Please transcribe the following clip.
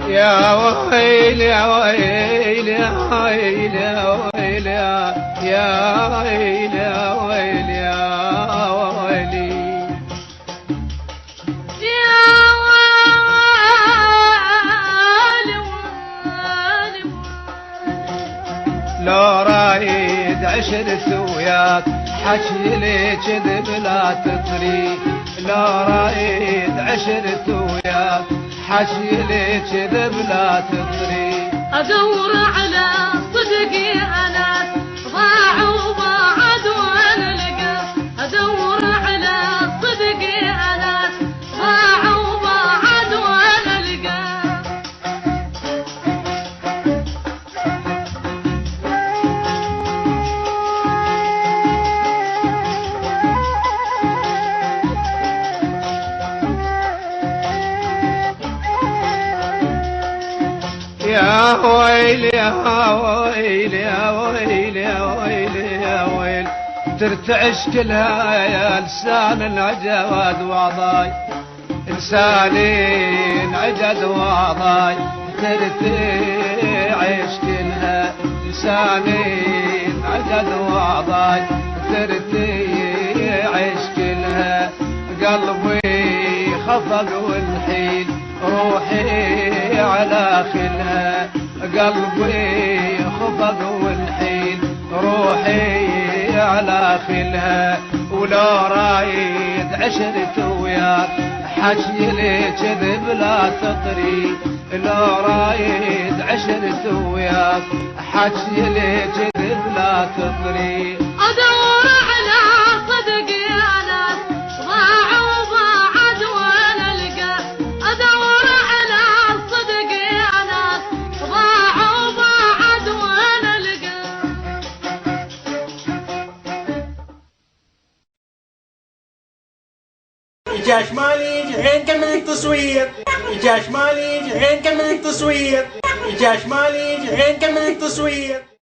يا ويل يا ويل يا ويل يا ويل يا ويل يا ويل يا ويلي يا ويل لو رايد عشرة وياك حكي لي كذب لا تطري، لو رايد عشرة وياك حكي لي كذب لا تطري. ادور على صدقي انا ضاع وبعد وانا لقى، ادور على صدقي انا ضاع وبعد وانا لقى. يا ويل يا ويل يا ويل يا ويل يا ويل ترتعش كلها يا لسان العجواد وضاي، لساني انعجد وضاي ترتعش كلها، لساني انعجد وضاي ترتعش كلها. قلبي خفق والحين روحي على خلها، قلبي خفق والحين روحي على خلها. ولو رايد عشرة وياك حكي لي كذب لا تطري، لو رايد عشرة وياك حكي لي كذب لا تطري. ادور على صدقي انا ضاع وبعد وانا لقى، ادور على صدقي انا ضاع وبعد وانا لقى. جا شمالي جهين كمل التصوير، جا شمالي جهين كمل التصوير، جا شمالي جهين كمل التصوير.